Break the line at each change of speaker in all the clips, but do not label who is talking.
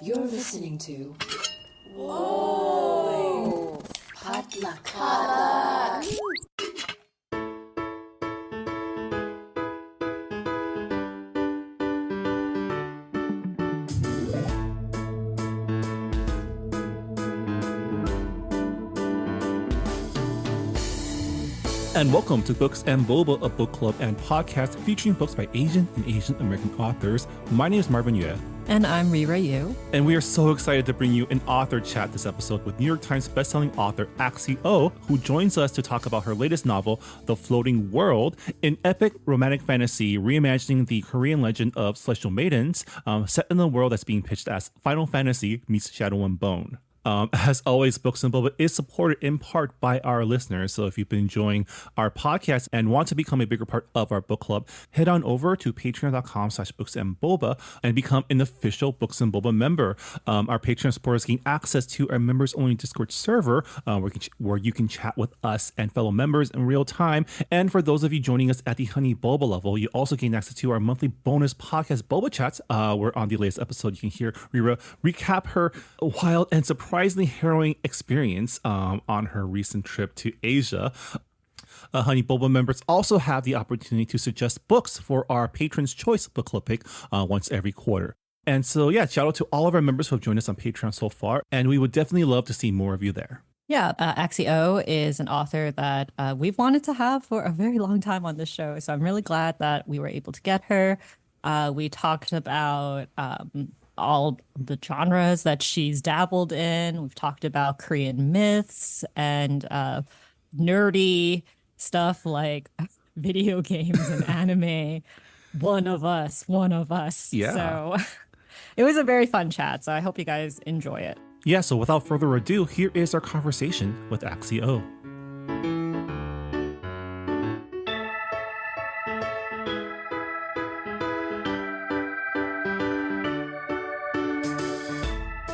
You're listening to Whoa! Potluck.
And welcome to Books and Boba, a book club and podcast featuring books by Asian and Asian American authors. My name is Marvin Yue.
And I'm Rira Yu.
And we are so excited to bring you an author chat this episode with New York Times bestselling author Axie Oh, who joins us to talk about her latest novel, The Floating World, an epic romantic fantasy reimagining the Korean legend of celestial maidens, set in a world that's being pitched as Final Fantasy meets Shadow and Bone. As always, Books and Boba is supported in part by our listeners. So if you've been enjoying our podcast and want to become a bigger part of our book club, head on over to patreon.com/booksandboba and become an official Books and Boba member. Our Patreon supporters gain access to our members-only Discord server where you can chat with us and fellow members in real time. And for those of you joining us at the Honey Boba level, you also gain access to our monthly bonus podcast, Boba Chats, where on the latest episode, you can hear Rira recap her wild and surprisingly harrowing experience on her recent trip to Asia. Honey Boba members also have the opportunity to suggest books for our Patrons' Choice Book Club pick once every quarter. And so, yeah, shout out to all of our members who have joined us on Patreon so far, and we would definitely love to see more of you there.
Yeah, Axie Oh is an author that we've wanted to have for a very long time on this show. So I'm really glad that we were able to get her. We talked about all the genres that she's dabbled in. We've talked about Korean myths and nerdy stuff like video games and anime. One of us.
Yeah.
So it was a very fun chat. So I hope you guys enjoy it.
Yeah, so without further ado, here is our conversation with Axie Oh.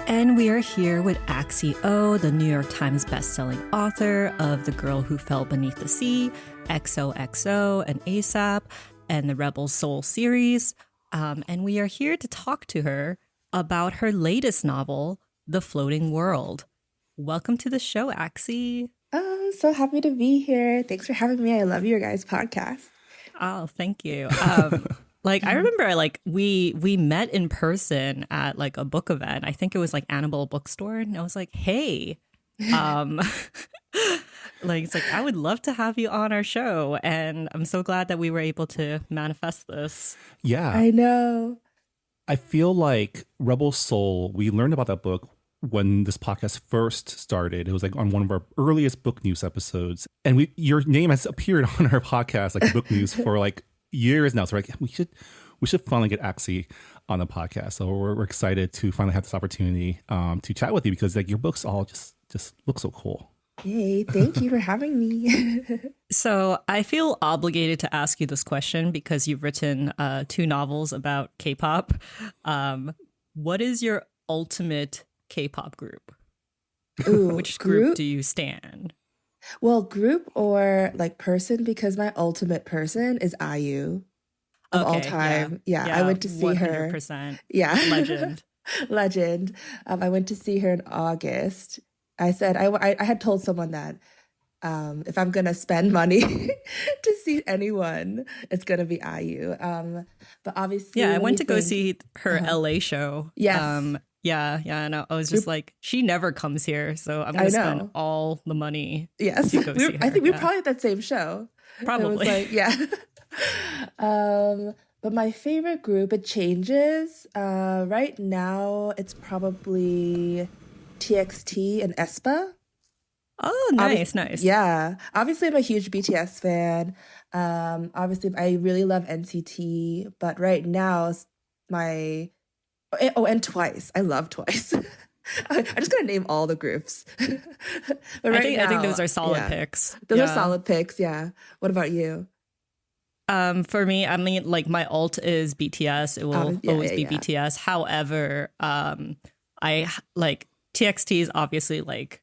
And we are here with Axie Oh, the New York Times bestselling author of The Girl Who Fell Beneath the Sea, XOXO, and ASAP, and the Rebel Soul series. And we are here to talk to her about her latest novel, The Floating World. Welcome to the show, Axie.
I'm so happy to be here. Thanks for having me. I love your guys' podcast.
Oh, thank you. I remember we met in person at like a book event. I think it was like Annabelle Bookstore. And I was like, hey, it's like, I would love to have you on our show. And I'm so glad that we were able to manifest this.
Yeah.
I know.
I feel like Rebel Soul, we learned about that book when this podcast first started. It was like on one of our earliest book news episodes. And your name has appeared on our podcast, like book news, for like years now. So like, we should finally get Axie on the podcast. So we're excited to finally have this opportunity to chat with you because like your books all just look so cool.
Yay, thank you for having me.
So I feel obligated to ask you this question because you've written 2 novels about K-pop. What is your ultimate K-pop group?
Ooh,
Which group do you stan?
Well, group or like person, because my ultimate person is IU of all time. Yeah, I went to see
100%.
her. Yeah.
Legend.
Legend. I went to see her in August. I said, I had told someone that if I'm going to spend money to see anyone, it's going to be IU. But obviously...
Yeah, I went to go see her LA show.
Yes.
Yeah, and I was just like, she never comes here, so I'm going to spend all the money to go see her.
I think we were probably at that same show.
Probably.
It was like, yeah. But my favorite group, it changes. Right now, it's probably TXT and aespa.
Oh, nice.
Yeah. Obviously, I'm a huge BTS fan. Obviously, I really love NCT. But right now, and Twice. I love Twice. I'm just going to name all the groups. But
I think those are solid picks.
Those are solid picks, yeah. What about you?
For me, I mean, like my alt is BTS. It will always be BTS. However, I like TXT is obviously like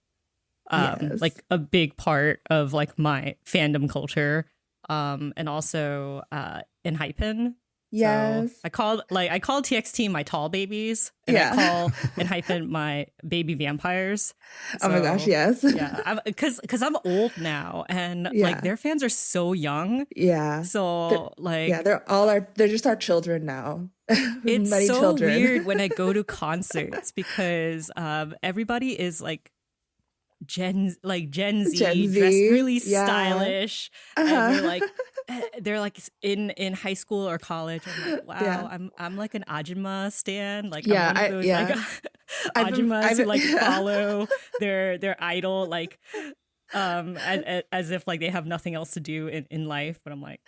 a big part of like my fandom culture. And also Enhypen So
Yes.
I call TXT my tall babies, and
Yeah.
I call and hyphen my baby vampires.
Oh my gosh,
So,
yes.
yeah, because I'm old now, and like
Yeah.
their fans are so young.
Yeah.
So
Yeah,
like
they're just our children now.
it's
Many
so
children.
weird when I go to concerts because everybody is like Gen
Gen
Z, dressed
Z.
really
Yeah.
stylish, and
Uh-huh.
they're like in high school or college. I'm like, wow,
Yeah.
I'm like an Ajima stan. Like I'm
Yeah,
one of those like
yeah.
Ajimas who like
yeah.
follow their idol like as if like they have nothing else to do in life. But I'm like,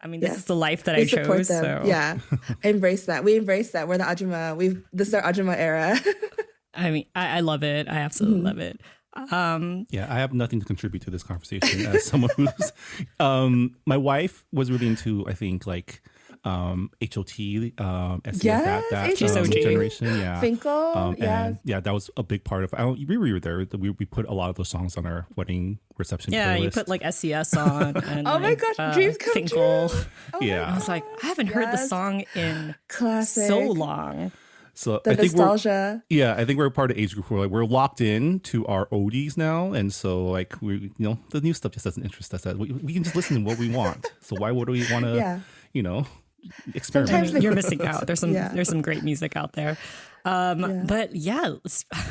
I mean, this is
Yes.
the life that
We
I
support
chose.
them.
So
Yeah. I embrace that. We embrace that. We're the Ajuma. This is our Ajuma era.
I mean, I love it. I absolutely love it.
Yeah, I have nothing to contribute to this conversation as someone who's my wife was really into, I think, like HOT, SES,
Yes,
that
She's so G.
generation. Yeah.
Finkel, yes.
And yeah, that was a big part of we were there. We put a lot of those songs on our wedding reception
Yeah,
playlist.
you put like SES on. And,
Oh my
like,
gosh, dreams come
Finkel.
true. Oh my
Yeah.
I was like, I haven't heard the
Yes.
song in
Classic.
so long.
So
The
I think
nostalgia.
I think we're part of age group where like we're locked in to our oldies now, and so like the new stuff just doesn't interest us. We can just listen to what we want. So why would we want to
Yeah.
experiment?
I mean, you're missing out. There's
Yeah.
some great music out there.
Yeah.
But yeah,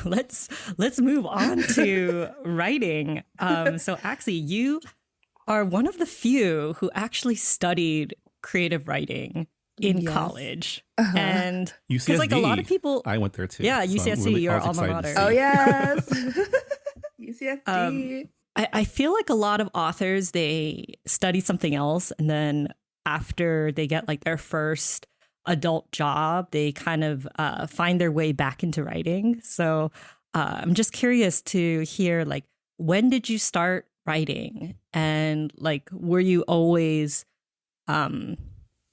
let's move on to writing. So Axie, you are one of the few who actually studied creative writing in
Yes.
college,
Uh-huh.
and
UCSD.
because like a lot of people,
I went there too.
Yeah,
so I'm
UCSD,
really-
your
I was
alma
excited to
mater.
see.
Oh yes. UCSD.
I feel like a lot of authors, they study something else, and then after they get like their first adult job, they kind of find their way back into writing. So I'm just curious to hear, like, when did you start writing, and like, were you always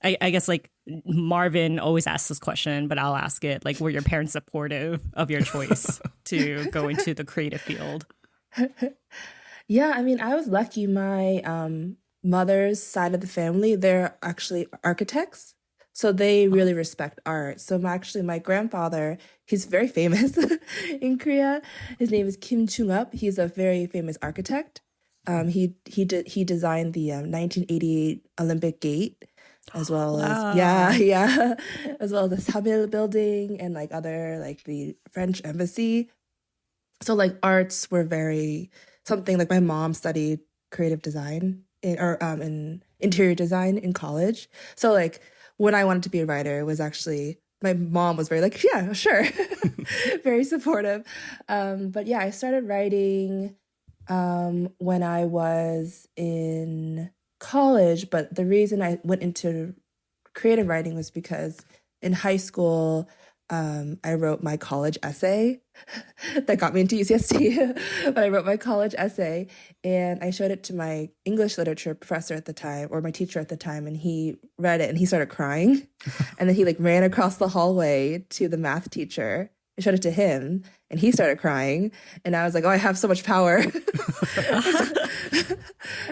I guess like Marvin always asks this question, but I'll ask it, like, were your parents supportive of your choice to go into the creative field?
Yeah, I mean, I was lucky. My mother's side of the family, they're actually architects. So they really respect art. So my grandfather, he's very famous in Korea. His name is Kim Chung-up. He's a very famous architect. He designed the 1988 Olympic Gate, as well as as well as the Samil building and like other like the French embassy. So like arts were very something like my mom studied creative design in interior design in college. So like when I wanted to be a writer, it was actually my mom was very like, yeah, sure, very supportive. But yeah, I started writing when I was in college. But the reason I went into creative writing was because in high school, I wrote my college essay that got me into UCSD. But I wrote my college essay and I showed it to my English literature professor at the time, or my teacher at the time, and he read it and he started crying. And then he like ran across the hallway to the math teacher. I showed it to him and he started crying. And I was like, oh, I have so much power.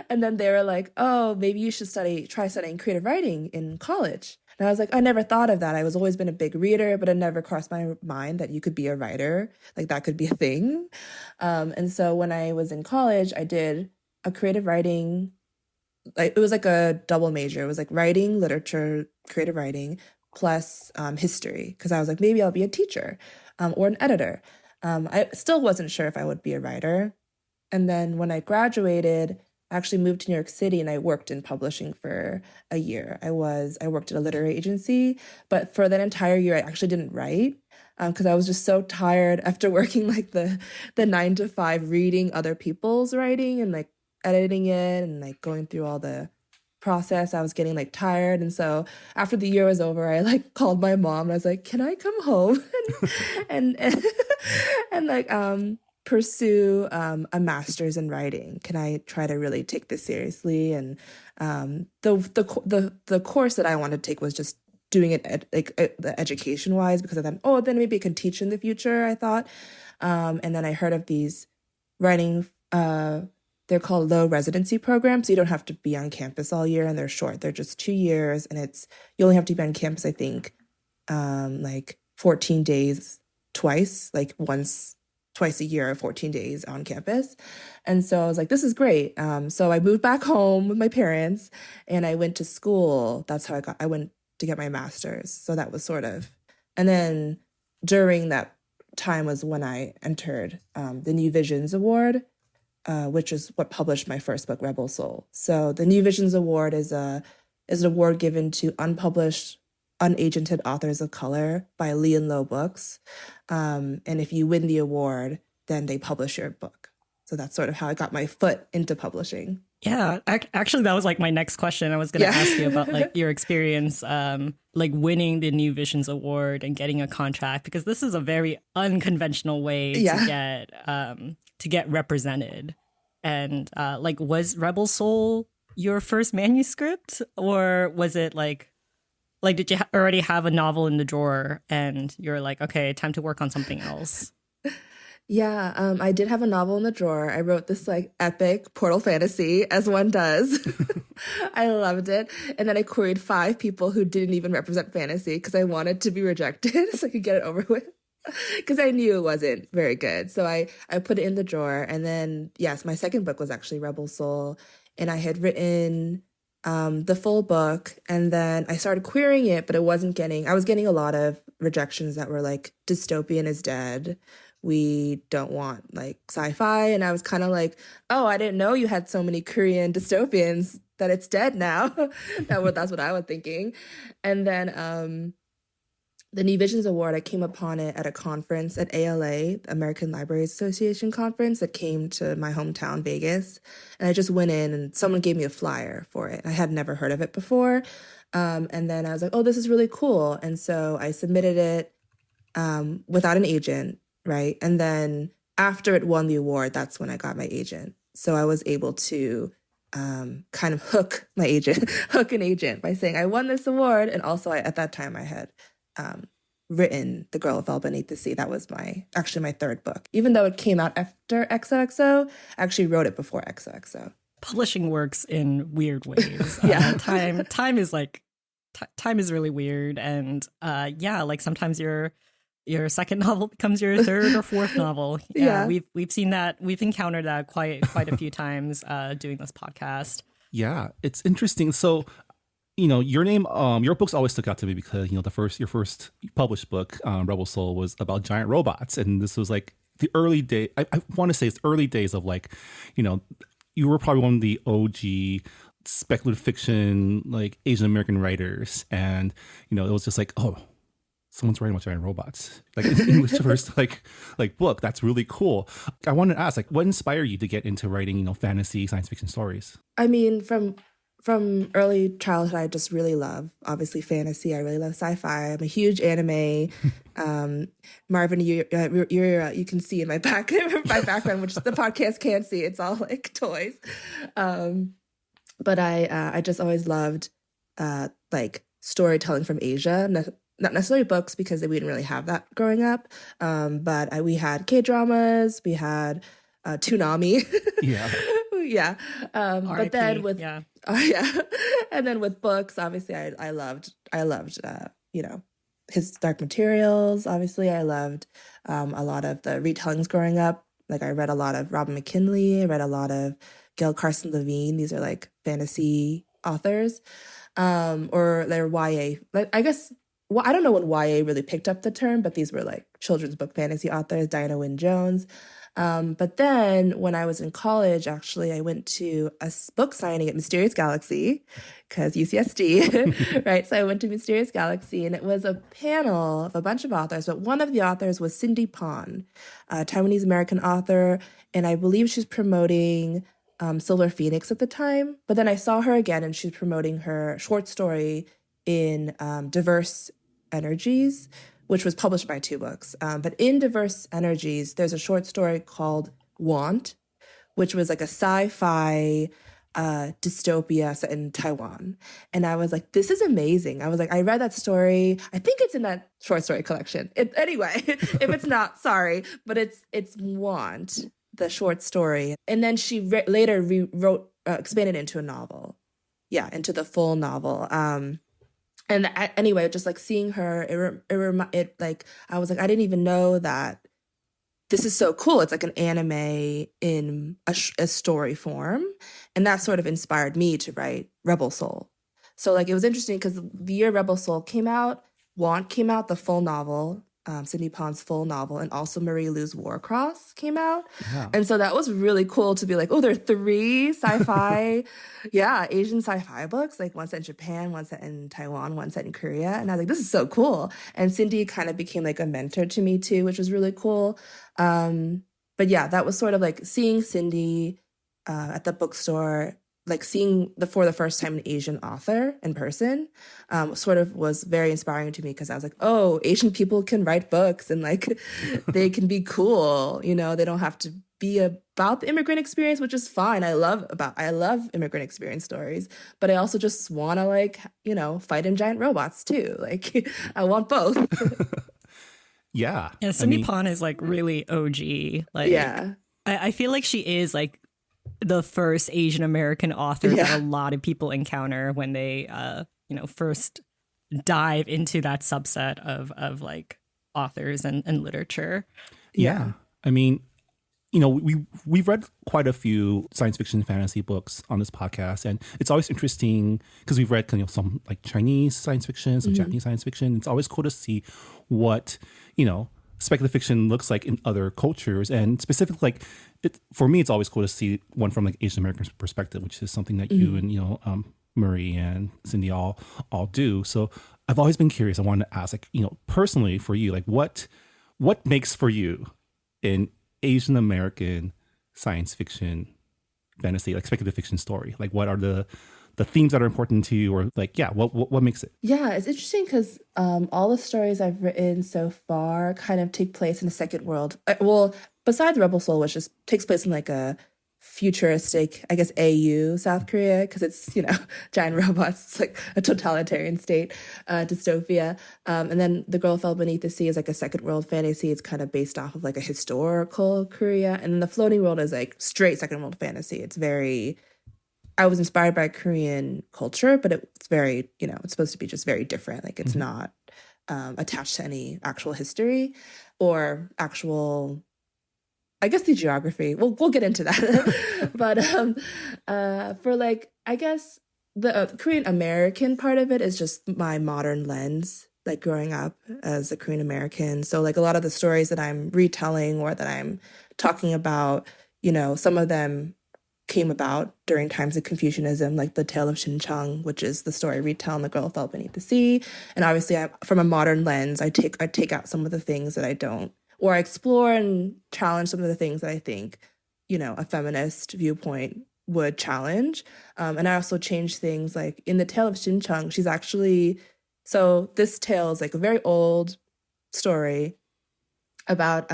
And then they were like, oh, maybe you should try studying creative writing in college. And I was like, I never thought of that. I was always been a big reader, but it never crossed my mind that you could be a writer. Like that could be a thing. And so when I was in college, I did a creative writing, like it was like a double major. It was like writing, literature, creative writing, plus history. Because I was like, maybe I'll be a teacher or an editor. I still wasn't sure if I would be a writer. And then when I graduated, I actually moved to New York City and I worked in publishing for a year. I worked at a literary agency, but for that entire year, I actually didn't write because I was just so tired after working like the 9 to 5, reading other people's writing and like editing it and like going through all the process. I was getting like tired. And so after the year was over, I like called my mom and I was like, can I come home and like pursue a master's in writing? Can I try to really take this seriously? And the course that I wanted to take was just doing it the education wise, because I thought, oh, then maybe I can teach in the future, I thought. And then I heard of these writing they're called low residency programs. So you don't have to be on campus all year, and they're short. They're just 2 years, and you only have to be on campus, I think, like 14 days twice, like twice a year, 14 days on campus. And so I was like, this is great. So I moved back home with my parents and I went to school. That's how I went to get my master's. So that was and then during that time was when I entered the New Visions Award, which is what published my first book, Rebel Soul. So the New Visions Award is an award given to unpublished, unagented authors of color by Lee and Low Books. And if you win the award, then they publish your book. So that's sort of how I got my foot into publishing.
Yeah, actually, that was like my next question. I was going to ask you about like your experience, like winning the New Visions Award and getting a contract, because this is a very unconventional way to get represented. And like, was Rebel Soul your first manuscript, or was it like did you already have a novel in the drawer and you're like, okay, time to work on something else?
Yeah, I did have a novel in the drawer. I wrote this like epic portal fantasy, as one does. I loved it. And then I queried 5 people who didn't even represent fantasy because I wanted to be rejected so I could get it over with. Because I knew it wasn't very good. So I put it in the drawer. And then, yes, my second book was actually Rebel Soul. And I had written the full book, and then I started querying it, but I was getting a lot of rejections that were like, dystopian is dead. We don't want like sci-fi. And I was kind of like, oh, I didn't know you had so many Korean dystopians that it's dead now. That's what I was thinking. And then the New Visions Award, I came upon it at a conference at ALA, American Libraries Association conference that came to my hometown, Vegas. And I just went in and someone gave me a flyer for it. I had never heard of it before. And then I was like, oh, this is really cool. And so I submitted it without an agent, right? And then after it won the award, that's when I got my agent. So I was able to kind of hook an agent by saying I won this award. And also at that time I had written The Girl Who Fell Beneath the Sea. That was actually my third book. Even though it came out after XOXO, I actually wrote it before XOXO.
Publishing works in weird ways.
Yeah.
Time is like, time is really weird. And like sometimes your second novel becomes your third or fourth novel.
Yeah.
We've seen that. We've encountered that quite a few times doing this podcast.
Yeah, it's interesting. So, your name, your books always stuck out to me because, your first published book, Rebel Soul, was about giant robots. And this was like the early day. I want to say it's early days of like, you were probably one of the OG speculative fiction, like Asian American writers. And, it was just like, oh, someone's writing about giant robots. Like it's English first, like book. That's really cool. I wanted to ask, like, what inspired you to get into writing, fantasy, science fiction stories?
I mean, from early childhood, I just really love, obviously, fantasy. I really love sci-fi. I'm a huge anime. Marvin, you can see in my background, which the podcast can't see. It's all like toys. But I just always loved like storytelling from Asia. Not necessarily books because we didn't really have that growing up. But we had K-dramas. We had Toonami. Yeah. Yeah. But then with and then with books, obviously I loved his Dark Materials. Obviously, I loved a lot of the retellings growing up. Like I read a lot of Robin McKinley. I read a lot of Gail Carson Levine. These are like fantasy authors, or they're YA. I guess I don't know when YA really picked up the term, but these were like children's book fantasy authors. Diana Wynne Jones. But then when I was in college, actually, I went to a book signing at Mysterious Galaxy because UCSD, right? So I went to Mysterious Galaxy and it was a panel of a bunch of authors, but one of the authors was Cindy Pon, a Taiwanese American author. And I believe she's promoting Silver Phoenix at the time. But then I saw her again and she's promoting her short story in Diverse Energies, which was published by 2 books. But in Diverse Energies, there's a short story called Want, which was like a sci-fi dystopia set in Taiwan. And I was like, this is amazing. I was like, I read that story. I think it's in that short story collection. Anyway, if it's not, sorry. But it's Want. the short story, and then she later rewrote, expanded into a novel. Yeah, into the full novel. And anyway, just like seeing her, it like I was like, I didn't even know that this is so cool. It's like an anime in a story form, and that sort of inspired me to write Rebel Soul. So like it was interesting because the year Rebel Soul came out, Want came out, the full novel, Cindy Pond's full novel, and also Marie Lu's Warcross came out.
Yeah.
And so that was really cool to be like, oh, there are 3 sci-fi, yeah, Asian sci-fi books, like one set in Japan, one set in Taiwan, one set in Korea. And I was like, this is so cool. And Cindy kind of became like a mentor to me too, which was really cool. But yeah, that was sort of like seeing Cindy at the bookstore, like seeing for the first time an Asian author in person, sort of was very inspiring to me because I was like, oh, Asian people can write books and like they can be cool, you know, they don't have to be about the immigrant experience, which is fine. I love immigrant experience stories, but I also just want to like, you know, fight in giant robots too. Like I want both.
Yeah.
Yeah, Cindy Pon is like really OG. Like,
yeah.
I feel like she is like the first Asian American author that a lot of people encounter when they, you know, first dive into that subset of like authors and literature.
Yeah. I mean, you know, we've read quite a few science fiction fantasy books on this podcast, and it's always interesting because we've read, you know, some like Chinese science fiction, some Japanese science fiction. It's always cool to see what, you know, speculative fiction looks like in other cultures, and specifically like for me, it's always cool to see one from like Asian American perspective, which is something that you and, you know, Marie and Cindy all do. So I've always been curious. I wanted to ask, like, you know, personally for you, like what makes for you an Asian American science fiction fantasy, like speculative fiction story? Like what are the themes that are important to you, or like, yeah, what makes it?
Yeah, it's interesting because all the stories I've written so far kind of take place in a second world. Well, besides Rebel Soul, which just takes place in like a futuristic, I guess, AU, South Korea, because it's, you know, giant robots. It's like a totalitarian state, dystopia. And then The Girl Fell Beneath the Sea is like a second world fantasy. It's kind of based off of like a historical Korea. And then The Floating World is like straight second world fantasy. It's very... I was inspired by Korean culture, but it's very, you know, it's supposed to be just very different. Like it's not attached to any actual history or actual, I guess, the geography. We'll get into that. But for like, I guess the Korean American part of it is just my modern lens, like growing up as a Korean American. So like a lot of the stories that I'm retelling or that I'm talking about, you know, some of them came about during times of Confucianism, like the Tale of Shincheong, which is the story retelling The Girl Fell Beneath the Sea. And obviously, from a modern lens, I take out some of the things that I don't, or I explore and challenge some of the things that I think, you know, a feminist viewpoint would challenge. And I also change things like in the Tale of Shincheong, she's actually, so this tale is like a very old story about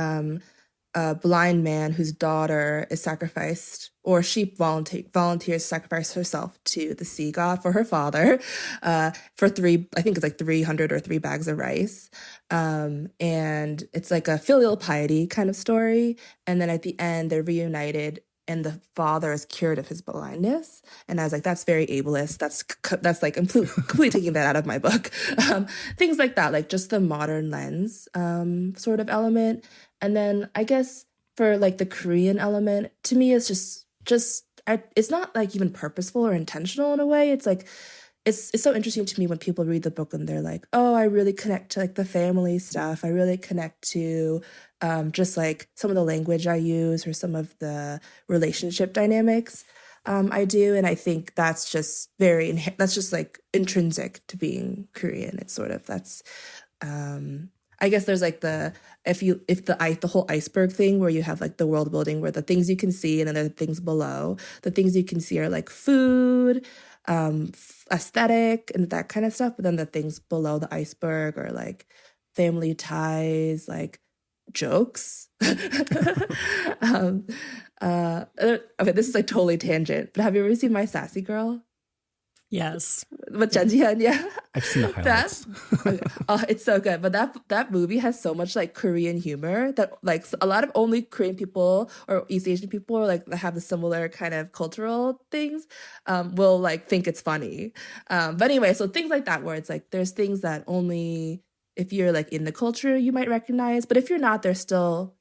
a blind man whose daughter is sacrificed, or she volunteers to sacrifice herself to the sea god for her father, for I think it's like 300 or 3 bags of rice. And it's like a filial piety kind of story. And then at the end, they're reunited and the father is cured of his blindness. And I was like, that's very ableist. That's like completely taking that out of my book. Things like that, like just the modern lens sort of element. And then I guess for like the Korean element, to me, it's it's not like even purposeful or intentional in a way. It's like, it's so interesting to me when people read the book and they're like, oh, I really connect to like the family stuff. I really connect to just like some of the language I use or some of the relationship dynamics I do. And I think that's just that's just like intrinsic to being Korean. It's sort of, that's, I guess there's like the whole iceberg thing where you have like the world building where the things you can see and then there are things below. The things you can see are like food, aesthetic and that kind of stuff. But then the things below the iceberg are like family ties, like jokes. Okay, this is like totally tangent, but have you ever seen My Sassy Girl?
Yes.
With Jen Jihyun, yeah.
I've seen the
That
highlights.
oh, it's so good. But that movie has so much like Korean humor that like a lot of only Korean people or East Asian people or like that have the similar kind of cultural things will like think it's funny. But anyway, so things like that where it's like there's things that only if you're like in the culture you might recognize, but if you're not, there's still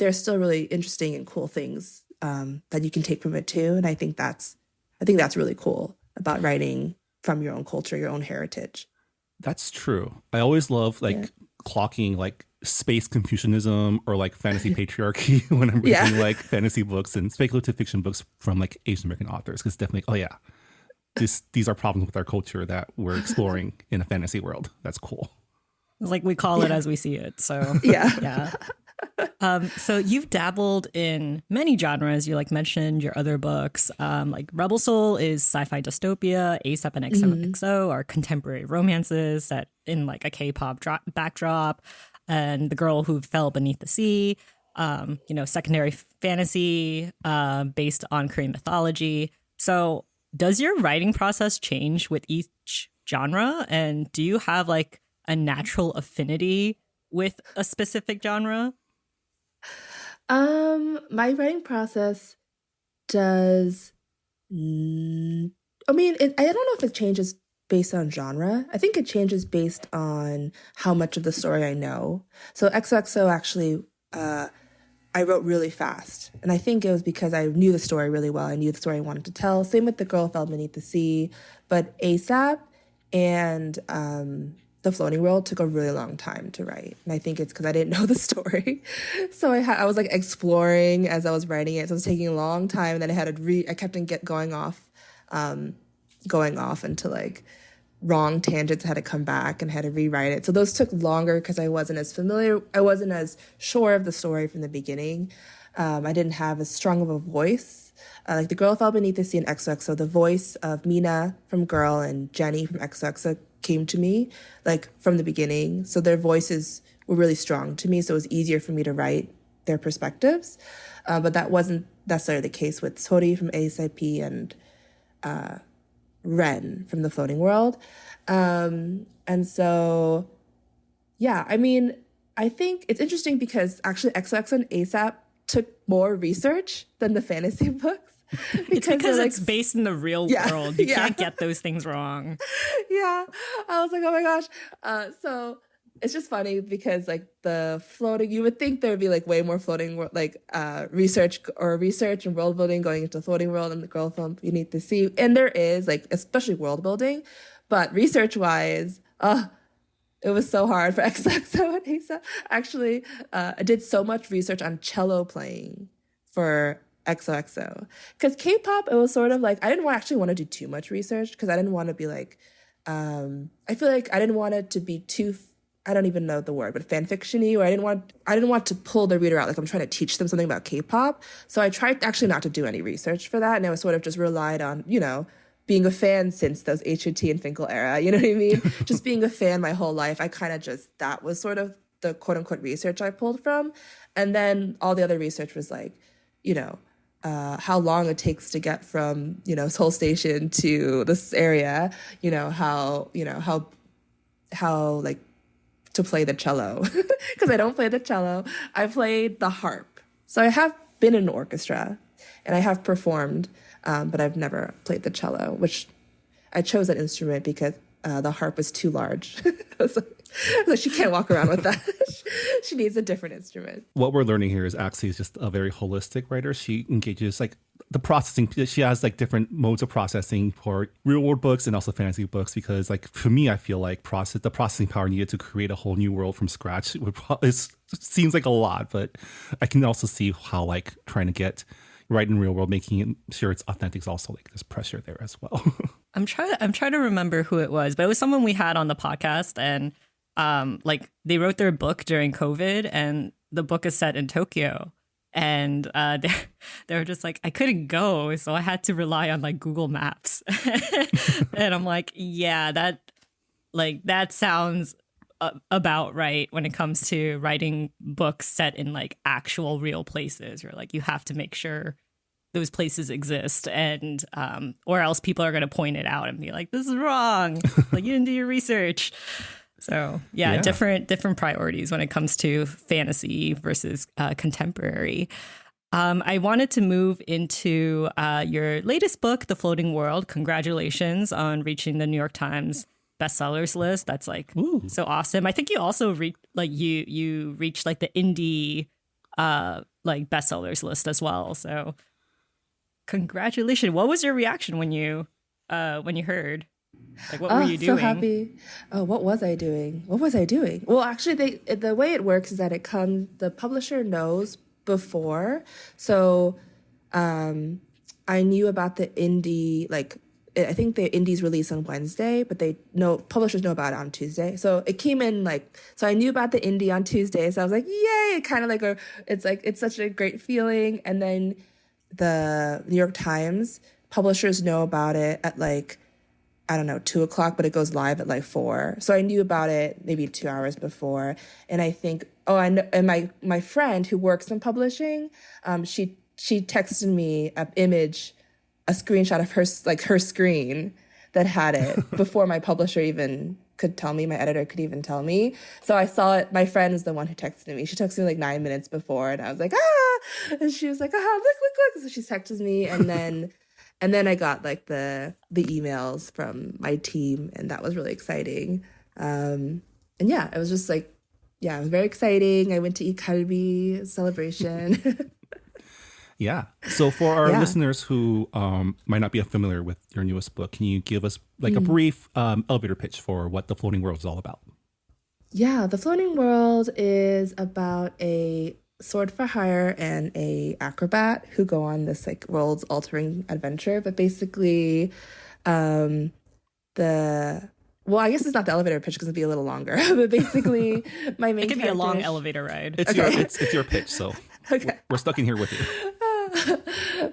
really interesting and cool things that you can take from it too. And I think that's really cool about writing from your own culture, your own heritage.
That's true. I always love like
Yeah.
clocking like space Confucianism or like fantasy patriarchy when I'm
Yeah.
reading like fantasy books and speculative fiction books from like Asian American authors. Because definitely, oh yeah, these are problems with our culture that we're exploring in a fantasy world. That's cool.
It's like we call it
Yeah.
as we see it. So
Yeah.
yeah. So you've dabbled in many genres. You like mentioned your other books. Like Rebel Soul is sci-fi dystopia. ASAP and XOXO are contemporary romances set in like a K-pop backdrop. And The Girl Who Fell Beneath the Sea, secondary fantasy based on Korean mythology. So does your writing process change with each genre? And do you have like a natural affinity with a specific genre?
My writing process does. I mean, I don't know if it changes based on genre. I think it changes based on how much of the story I know. So XOXO actually, I wrote really fast, and I think it was because I knew the story really well. I knew the story I wanted to tell. Same with The Girl Who Fell Beneath the Sea, but ASAP and The Floating World took a really long time to write. And I think it's because I didn't know the story. So I was like exploring as I was writing it. So it was taking a long time. And then I kept on going off into like wrong tangents. I had to come back and had to rewrite it. So those took longer because I wasn't as sure of the story from the beginning. I didn't have as strong of a voice. Like The Girl Who Fell Beneath the Sea and XOXO, the voice of Mina from Girl and Jenny from XOXO came to me like from the beginning. So their voices were really strong to me. So it was easier for me to write their perspectives. But that wasn't necessarily the case with Sori from ASIP and Ren from The Floating World. And so, yeah, I mean, I think it's interesting because actually XOXO and ASAP took more research than the fantasy books.
It's because
they're,
it's based in the real
Yeah,
world. You
yeah.
can't get those things wrong.
Yeah, I was like, oh my gosh. So it's just funny because like the floating, you would think there would be like way more floating like research and world building going into the floating world and The Girl from Beneath the Sea, and there is like especially world building, but research wise, it was so hard for XOXO and ASAP. Actually, I did so much research on cello playing for XOXO. Because K-pop, it was sort of like, I didn't actually want to do too much research because I didn't want to be like, I feel like I didn't want it to be too, I don't even know the word, but fanfiction-y, or I didn't want to pull the reader out, like I'm trying to teach them something about K-pop. So I tried actually not to do any research for that, and I was sort of just relied on, being a fan since those HOT and Finkel era, you know what I mean? Just being a fan my whole life, I kind of just, that was sort of the quote-unquote research I pulled from. And then all the other research was like, how long it takes to get from, Seoul Station to this area, how like to play the cello. Because I don't play the cello. I played the harp. So I have been in an orchestra and I have performed, but I've never played the cello, which I chose that instrument because the harp is too large. So she can't walk around with that. She needs a different instrument.
What we're learning here is Axie is just a very holistic writer. She engages like the processing. She has like different modes of processing for real world books and also fantasy books, because like for me, I feel like the processing power needed to create a whole new world from scratch it seems like a lot, but I can also see how like trying to get right in real world, making sure it's authentic is also like there's pressure there as well.
I'm trying to remember who it was, but it was someone we had on the podcast, and like they wrote their book during COVID, and the book is set in Tokyo, and they were just like, I couldn't go, so I had to rely on like Google Maps. And I'm like, yeah, that sounds about right when it comes to writing books set in like actual real places, or like you have to make sure those places exist, and or else people are going to point it out and be like, this is wrong. Like, you didn't do your research. So yeah, different priorities when it comes to fantasy versus contemporary. I wanted to move into your latest book, The Floating World. Congratulations on reaching the New York Times bestsellers list. That's like so awesome. I think you also you reached like the indie like bestsellers list as well. So congratulations. What was your reaction when you heard? Like, what were you doing?
So happy. Oh, what was I doing? Well, actually, the way it works is that the publisher knows before. So I knew about the indie, like, I think the indies release on Wednesday, but publishers know about it on Tuesday. So it came in so I knew about the indie on Tuesday. So I was like, yay, kind of like it's such a great feeling. And then the New York Times publishers know about it at like, I don't know, 2:00, but it goes live at like 4. So I knew about it maybe 2 hours before. And I think, and my friend who works in publishing, she texted me a screenshot of her screen that had it before my publisher even could tell me, my editor could even tell me. So I saw it. My friend is the one who texted me. She texted me like 9 minutes before, and I was like, ah! And she was like, look. So she texted me, and then I got like the emails from my team, and that was really exciting. And yeah, it was just like, it was very exciting. I went to Ikarbi celebration.
Yeah. So for our listeners who might not be familiar with your newest book, can you give us like a brief elevator pitch for what The Floating World is all about? Yeah,
The Floating World is about a sword for hire and a acrobat who go on this like world's altering adventure. But basically, I guess it's not the elevator pitch because it'd be a little longer. But basically, my main
it could be a long elevator ride.
It's your pitch, so we're stuck in here with you.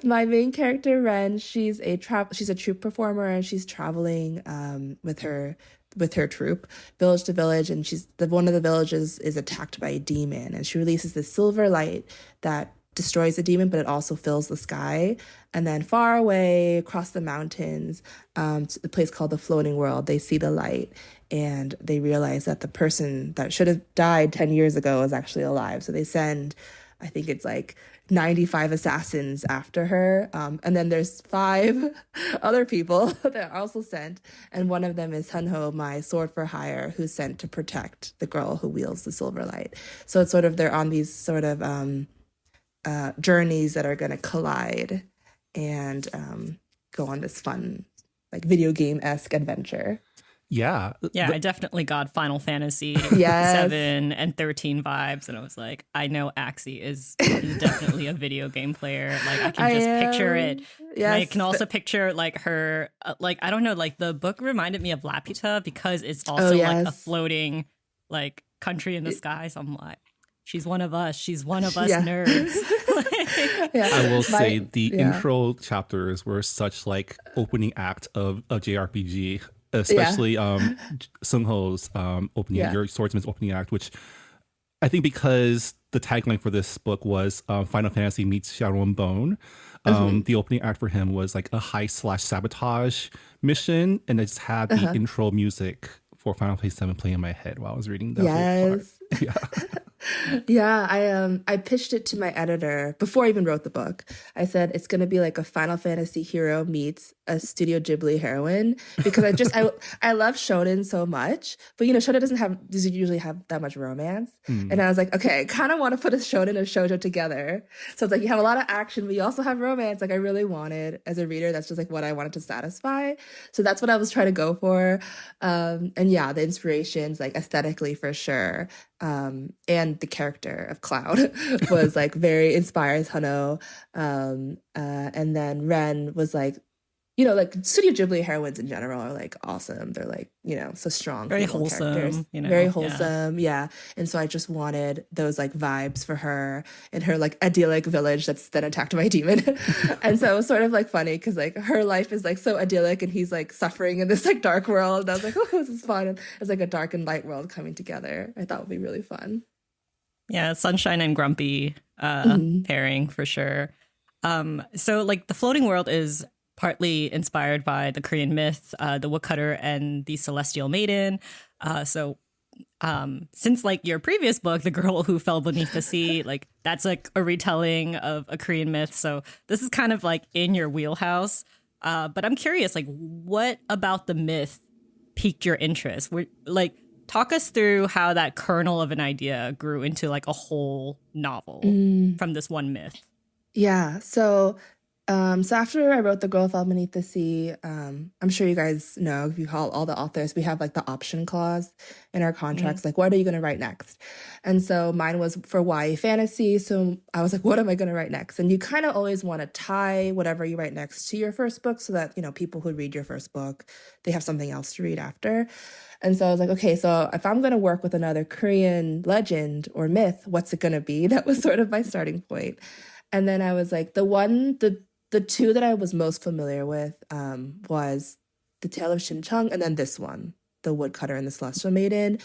My main character, Ren, she's a troupe performer, and she's traveling with her troupe, village to village, and one of the villages is attacked by a demon, and she releases this silver light that destroys the demon, but it also fills the sky. And then far away across the mountains, to the place called the Floating World, they see the light, and they realize that the person that should have died 10 years ago is actually alive. So they send, I think it's like 95 assassins after her. And then there's 5 other people that are also sent. And one of them is Hunho, my sword for hire, who's sent to protect the girl who wields the silver light. So it's sort of, they're on these sort of journeys that are going to collide and go on this fun, like video game-esque adventure.
Yeah.
I definitely got Final Fantasy 7 and 13 vibes, and I was like, I know Axie is definitely a video game player. Like, I can just picture it. Yes. I can also picture like her, like, I don't know, like the book reminded me of Laputa because it's also like a floating like country in the sky. So I'm like, she's one of us. She's one of us nerds.
I will say the intro chapters were such like opening act of a JRPG. Especially Sung Ho's opening, your swordsman's opening act, which I think because the tagline for this book was Final Fantasy meets Shadow and Bone, the opening act for him was like a heist/sabotage mission, and it just had the intro music for Final Fantasy 7 playing in my head while I was reading that whole part.
I pitched it to my editor before I even wrote the book. I said it's going to be like a Final Fantasy hero meets a Studio Ghibli heroine, because I love shonen so much, but shonen doesn't usually have that much romance. And I was like, okay, I kind of want to put a shonen and a shoujo together. So it's like you have a lot of action, but you also have romance. Like I really wanted, as a reader, that's just like what I wanted to satisfy. So that's what I was trying to go for. And the inspirations, like aesthetically for sure. And the character of Cloud was like very inspires Hano. And then Ren was like, like Studio Ghibli heroines in general are like awesome. They're like, so strong.
Very wholesome.
Very wholesome. Yeah. And so I just wanted those like vibes for her in her like idyllic village that's then attacked by a demon. And so it was sort of like funny because like her life is like so idyllic and he's like suffering in this like dark world. And I was like, oh, this is fun. And it's like a dark and light world coming together. I thought would be really fun.
Yeah. Sunshine and Grumpy pairing for sure. So like the floating world is partly inspired by the Korean myth, the woodcutter and the celestial maiden. Since like your previous book, The Girl Who Fell Beneath the Sea, like that's like a retelling of a Korean myth. So this is kind of like in your wheelhouse. But I'm curious, like what about the myth piqued your interest? Like talk us through how that kernel of an idea grew into like a whole novel from this one myth.
Yeah. So after I wrote The Girl Fell Beneath the Sea, I'm sure you guys know, if you call all the authors, we have like the option clause in our contracts, like what are you going to write next? And so mine was for YA fantasy. So I was like, what am I going to write next? And you kind of always want to tie whatever you write next to your first book so that, people who read your first book, they have something else to read after. And so I was like, okay, so if I'm going to work with another Korean legend or myth, what's it going to be? That was sort of my starting point. And then I was like, the two that I was most familiar with was The Tale of Shimchung and then this one, The Woodcutter and the Celestial Maiden.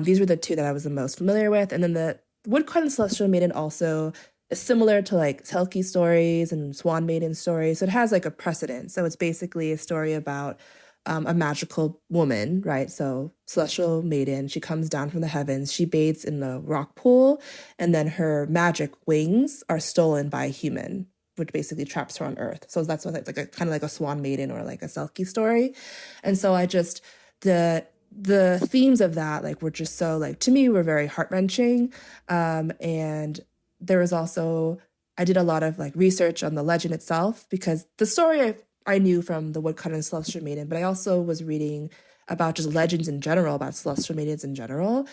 These were the two that I was the most familiar with. And then the Woodcutter and the Celestial Maiden also is similar to like Selkie stories and Swan Maiden stories. So it has like a precedent. So it's basically a story about a magical woman, right? So Celestial Maiden, she comes down from the heavens, she bathes in the rock pool, and then her magic wings are stolen by a human, which basically traps her on Earth. So that's what it's like, a kind of like a Swan Maiden or like a Selkie story. And so I just the themes of that like were just so like to me were very heart-wrenching. And there was also I did a lot of like research on the legend itself because the story I knew from The Woodcutter and Celestial Maiden, but I also was reading about just legends in general, about celestial maidens in general,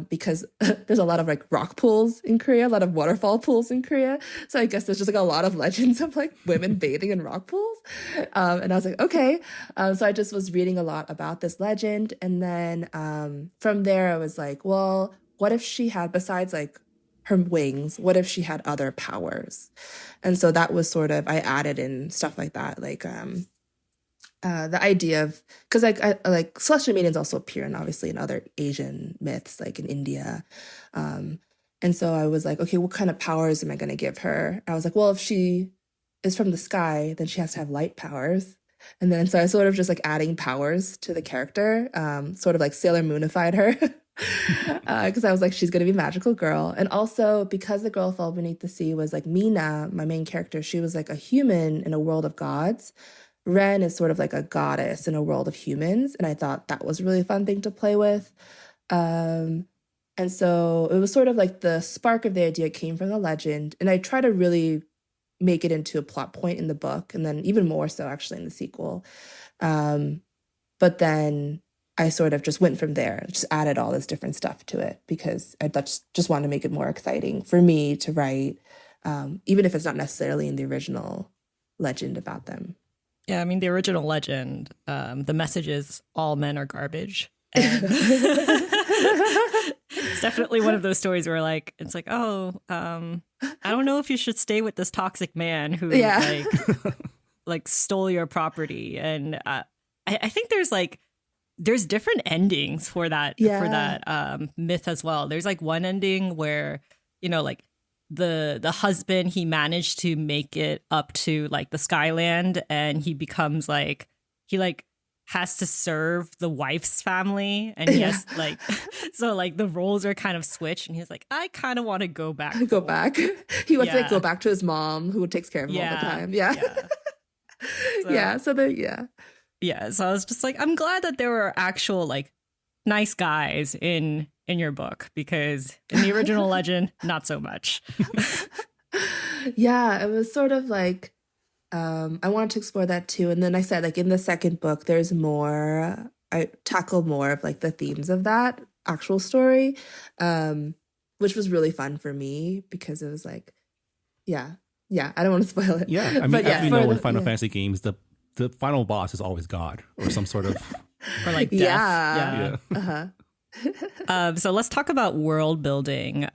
because there's a lot of like rock pools in Korea, a lot of waterfall pools in Korea. So I guess there's just like a lot of legends of like women bathing in rock pools. And I was like, okay. So I just was reading a lot about this legend. And then from there, I was like, well, what if she had, besides like her wings, what if she had other powers? And so that was sort of, I added in stuff like that, like, the idea of because like celestial maidens also appear in obviously in other Asian myths like in India, and so I was like, okay, what kind of powers am I going to give her? I was like, well, if she is from the sky, then she has to have light powers. And then so I sort of just like adding powers to the character, sort of like Sailor Moonified her, because I was like, she's going to be a magical girl. And also because The Girl Fell Beneath the Sea was like Mina, my main character, she was like a human in a world of gods. Ren is sort of like a goddess in a world of humans, and I thought that was a really fun thing to play with. And so it was sort of like the spark of the idea came from the legend, and I try to really make it into a plot point in the book, and then even more so actually in the sequel. But then I sort of just went from there, just added all this different stuff to it because I just wanted to make it more exciting for me to write, even if it's not necessarily in the original legend about them.
Yeah, I mean, the original legend, the message is all men are garbage. And it's definitely one of those stories where like, it's like, oh, I don't know if you should stay with this toxic man who like stole your property. And I think there's different endings for that myth as well. There's like one ending where, like, the husband, he managed to make it up to like the Skyland, and he becomes like he like has to serve the wife's family, and he has like so like the roles are kind of switched, and he's like, I kind of want to go back.
He wants to like go back to his mom who takes care of him all the time. So
I was just like, I'm glad that there were actual like nice guys in your book, because in the original legend, not so much.
Yeah, it was sort of like, I wanted to explore that too. And then I said, like, in the second book, there's more, I tackle more of like the themes of that actual story, which was really fun for me because it was like, I don't want to spoil it.
Yeah, I mean, as we know in Final Fantasy games, the final boss is always God or some sort of...
or like death. So let's talk about world building.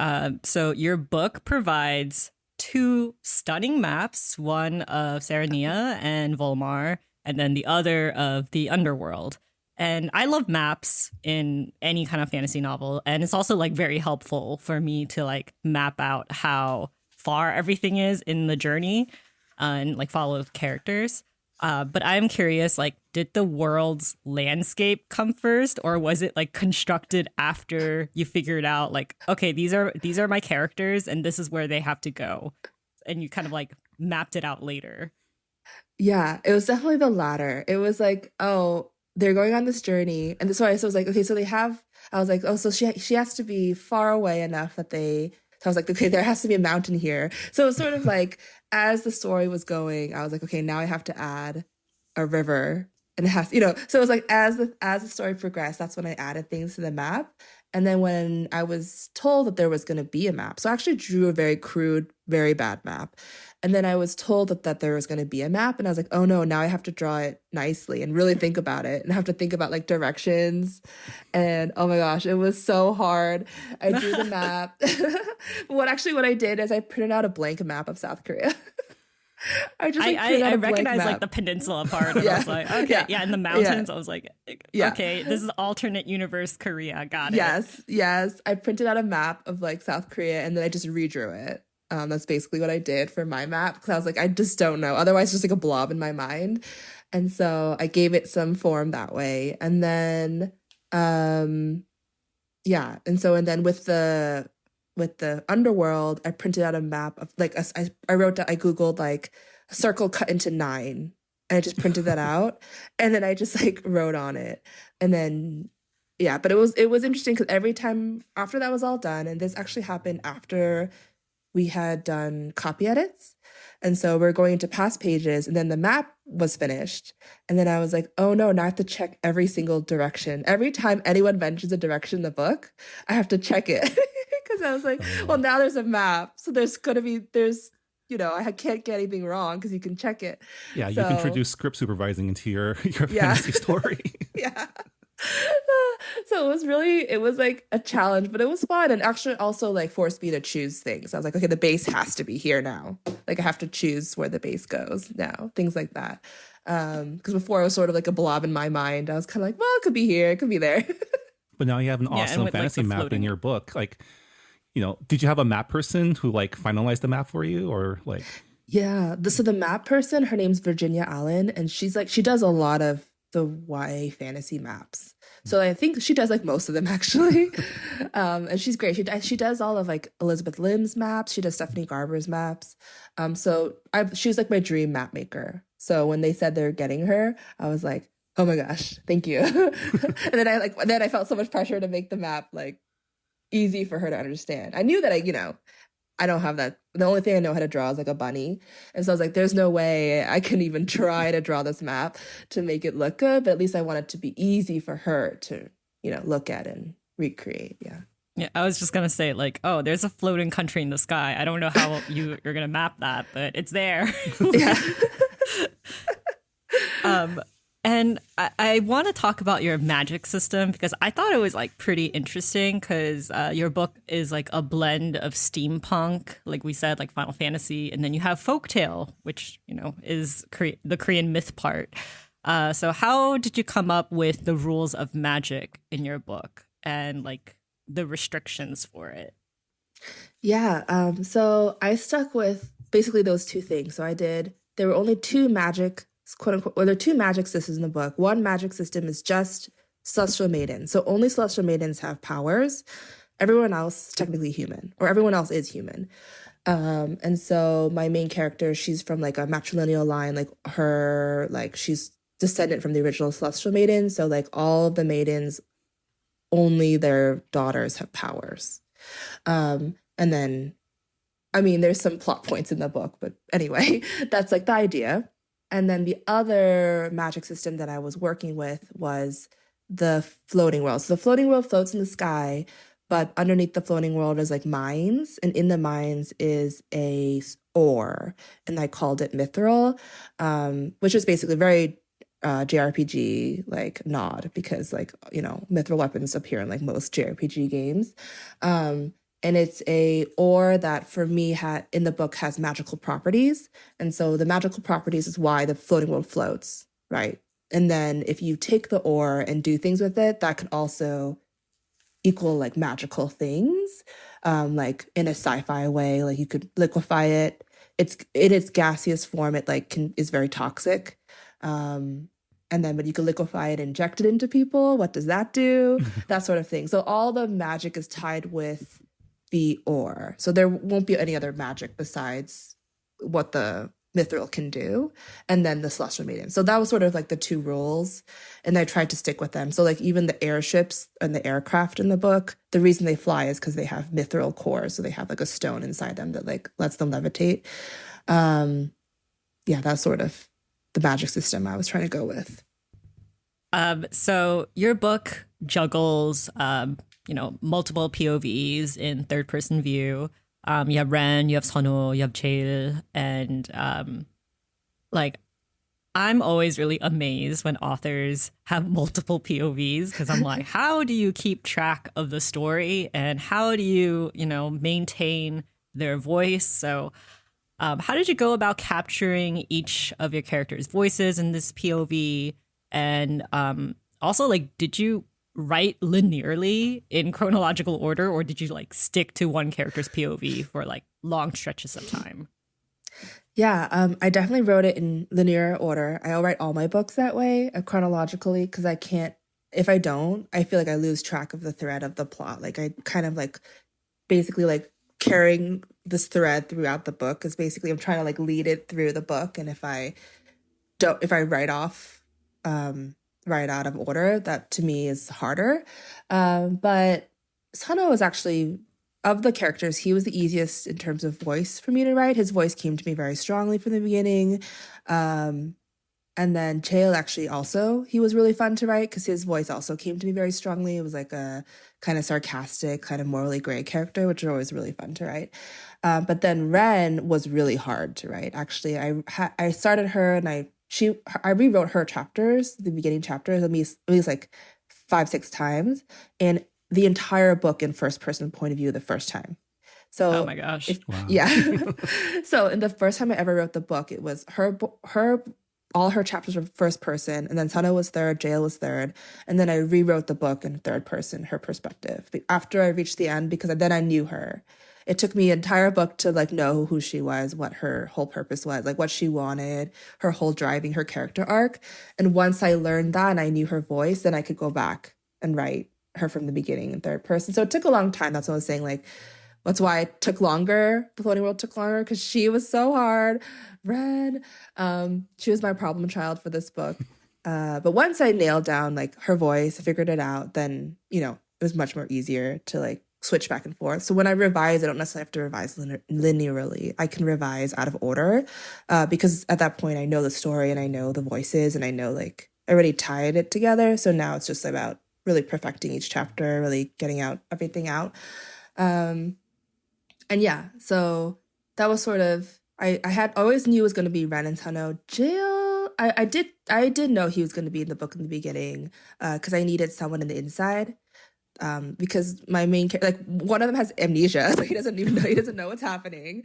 So your book provides 2 stunning maps, one of Serenia and Volmar, and then the other of the underworld. And I love maps in any kind of fantasy novel. And it's also like very helpful for me to like map out how far everything is in the journey. and like follow characters. But I'm curious, like, did the world's landscape come first, or was it like constructed after you figured out, like, okay, these are my characters, and this is where they have to go, and you kind of like mapped it out later?
Yeah, it was definitely the latter. It was like, oh, they're going on this journey, and so I was like, okay, so they have. I was like, oh, so she has to be far away enough that they. So I was like, okay, there has to be a mountain here. So it was sort of like as the story was going, I was like, okay, now I have to add a river, and it has, So it was like as the story progressed, that's when I added things to the map. And then when I was told that there was going to be a map, so I actually drew a very crude, very bad map. And then I was told that there was going to be a map, and I was like, oh no, now I have to draw it nicely and really think about it and have to think about like directions. And oh my gosh, it was so hard. I drew the map. What I did is I printed out a blank map of South Korea. I just like, printed out a blank
recognized
map.
like the peninsula part, and
Yeah.
I was like, okay, yeah, in the mountains. I was like,
Yeah.
okay, this is alternate universe Korea. Got it.
Yes. I printed out a map of like South Korea, and then I just redrew it. That's basically what I did for my map, because I was like, I just don't know. Otherwise, it's just like a blob in my mind. And so I gave it some form that way. And then, yeah. And then with the underworld, I printed out a map of like, I Googled like a circle cut into 9. And I just printed that out. And then I just like wrote on it. And then, yeah, but it was interesting because every time after that was all done, and this actually happened after we had done copy edits. And so we're going into past pages, and then the map was finished. And then I was like, oh no, now I have to check every single direction. Every time anyone mentions a direction in the book, I have to check it. Because I was like, well, now there's a map. So I can't get anything wrong because you can check it.
Yeah, you've introduced script supervising into your
Yeah.
fantasy story.
Yeah. So it was like a challenge, but it was fun, and actually also like forced me to choose things. I was like, okay, the base has to be here now. Like I have to choose where the base goes now, things like that. Because before I was sort of like a blob in my mind. I was kind of like, well, it could be here, it could be there.
But now you have an
Yeah, and
awesome
with, like,
fantasy
the
map in
floating-
your book. Like, did you have a map person who like finalized the map for you, or like?
Yeah. So the map person, her name's Virginia Allen, and she does a lot of the YA fantasy maps. So I think she does like most of them actually. And she's great. She does all of like Elizabeth Lim's maps. She does Stephanie Garber's maps. She was like my dream map maker. So when they said they're getting her, I was like, oh my gosh, thank you. And then I felt so much pressure to make the map like easy for her to understand. I knew that I don't have that. The only thing I know how to draw is like a bunny. And so I was like, there's no way I can even try to draw this map to make it look good. But at least I want it to be easy for her to, look at and recreate. Yeah.
Yeah, I was just gonna say, like, oh, there's a floating country in the sky. I don't know how you're gonna map that, but it's there.
Yeah.
And I want to talk about your magic system, because I thought it was like pretty interesting, because your book is like a blend of steampunk, like we said, like Final Fantasy, and then you have folktale, which is the Korean myth part. So how did you come up with the rules of magic in your book and like the restrictions for it?
Yeah. So I stuck with basically those two things. So there were only two magic, quote unquote, there are two magic systems in the book. One magic system is just celestial maidens. So only celestial maidens have powers. Everyone else is technically human, or everyone else is human. And so my main character, she's from like a matrilineal line, she's descendant from the original celestial maiden. So like all of the maidens, only their daughters have powers. And then, there's some plot points in the book, but anyway, that's like the idea. And then the other magic system that I was working with was the floating world. So the floating world floats in the sky, but underneath the floating world is like mines. And in the mines is a ore. And I called it mithril, which is basically very JRPG like nod, because mithril weapons appear in like most JRPG games. And it's a ore that for me in the book has magical properties. And so the magical properties is why the floating world floats, right? And then if you take the ore and do things with it, that can also equal like magical things, like in a sci-fi way. Like you could liquefy it in its gaseous form, it like is very toxic. And then when you can liquefy it, inject it into people, what does that do? That sort of thing. So all the magic is tied with the ore. So there won't be any other magic besides what the mithril can do, and then the celestial medium. So that was sort of like the two rules, and I tried to stick with them. So like even the airships and the aircraft in the book, the reason they fly is because they have mithril cores. So they have like a stone inside them that like lets them levitate. Yeah, that's sort of the magic system I was trying to go with.
So your book juggles, multiple POVs in third person view. You have Ren, you have Sono, you have Chael, and like I'm always really amazed when authors have multiple POVs because I'm like, how do you keep track of the story and how do you, maintain their voice? So how did you go about capturing each of your characters' voices in this POV? And also, like, did you write linearly in chronological order, or did you like stick to one character's POV for like long stretches of time?
Yeah, I definitely wrote it in linear order. I'll write all my books that way, chronologically, because I can't, if I don't, I feel like I lose track of the thread of the plot. Like I kind of like basically like carrying this thread throughout the book is basically I'm trying to like lead it through the book. And if I write out of order, that to me is harder. But Sano is actually, of the characters, he was the easiest in terms of voice for me to write. His voice came to me very strongly from the beginning. And then Chael actually also, he was really fun to write because his voice also came to me very strongly. It was like a kind of sarcastic, kind of morally gray character, which are always really fun to write. But then Ren was really hard to write. Actually, I started her and I rewrote her chapters, the beginning chapters, at least like 5-6 times, and the entire book in first person point of view the first time. So,
oh my gosh,
wow.
Yeah. So in the first time I ever wrote the book, it was her. All her chapters were first person, and then Sano was third, Jael was third, and then I rewrote the book in third person, her perspective. After I reached the end, because then I knew her. It took me an entire book to like know who she was, what her whole purpose was, like what she wanted, her whole driving, her character arc. And once I learned that and I knew her voice, then I could go back and write her from the beginning in third person. So it took a long time. That's what I was saying. Like, that's why it took longer. The Floating World took longer because she was so hard. Red. She was my problem child for this book. But once I nailed down like her voice, I figured it out, then, it was much more easier to like switch back and forth. So when I revise, I don't necessarily have to revise linearly. I can revise out of order because at that point I know the story and I know the voices and I know like I already tied it together. So now it's just about really perfecting each chapter, really getting everything out. And yeah, so that was sort of, I always knew it was going to be Ren and Sano. Jael, I did know he was going to be in the book in the beginning because I needed someone in the inside. Because my main character, like one of them has amnesia, so he doesn't know what's happening.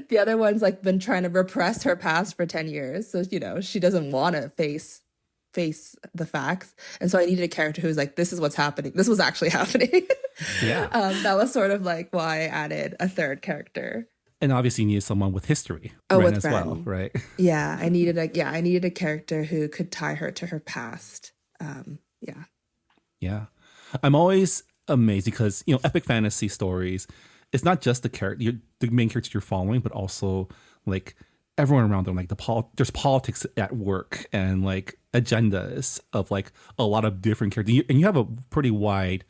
The other one's like been trying to repress her past for 10 years, so she doesn't want to face the facts, and so I needed a character who's like, this is what's happening, this was actually happening.
Yeah.
That was sort of like why I added a third character.
And obviously you needed someone with history,
Ren
Ren
with
as
Ren.
well, right?
Yeah, I needed a character who could tie her to her past.
Yeah. I'm always amazed because, epic fantasy stories, it's not just the main character you're following, but also like everyone around them. Like there's politics at work and like agendas of like a lot of different characters. And you have a pretty wide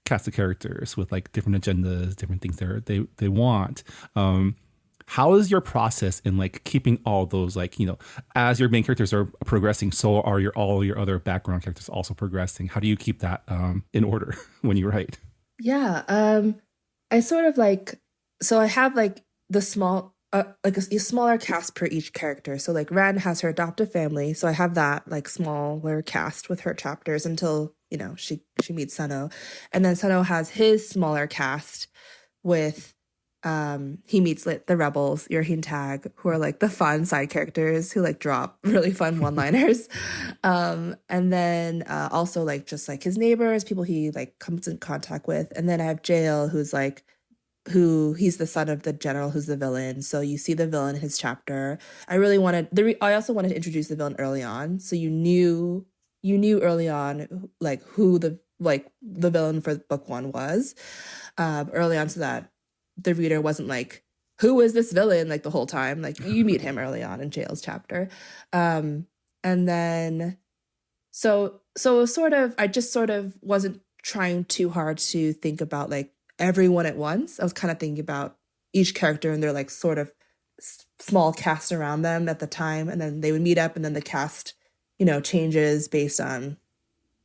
cast of characters with like different agendas, different things they want. How is your process in like keeping all those, like, as your main characters are progressing, so are all your other background characters also progressing? How do you keep that in order when you write?
Yeah, I sort of like, so I have like the small, like a smaller cast per each character. So like Ren has her adoptive family, so I have that like smaller cast with her chapters until she meets Sano, and then Sano has his smaller cast with. He meets like the rebels, Yurhin Tag, who are like the fun side characters who like drop really fun one-liners. And then also like just like his neighbors, people he like comes in contact with. And then I have Jael, who's like who he's the son of the general who's the villain. So you see the villain in his chapter. I also wanted to introduce the villain early on, so you knew early on like who the villain for book one was early on, so that the reader wasn't like, who is this villain, like the whole time. Like you meet him early on in Jail's chapter. And then so sort of I just sort of wasn't trying too hard to think about like everyone at once. I was kind of thinking about each character and their like sort of small cast around them at the time, and then they would meet up, and then the cast, changes based on,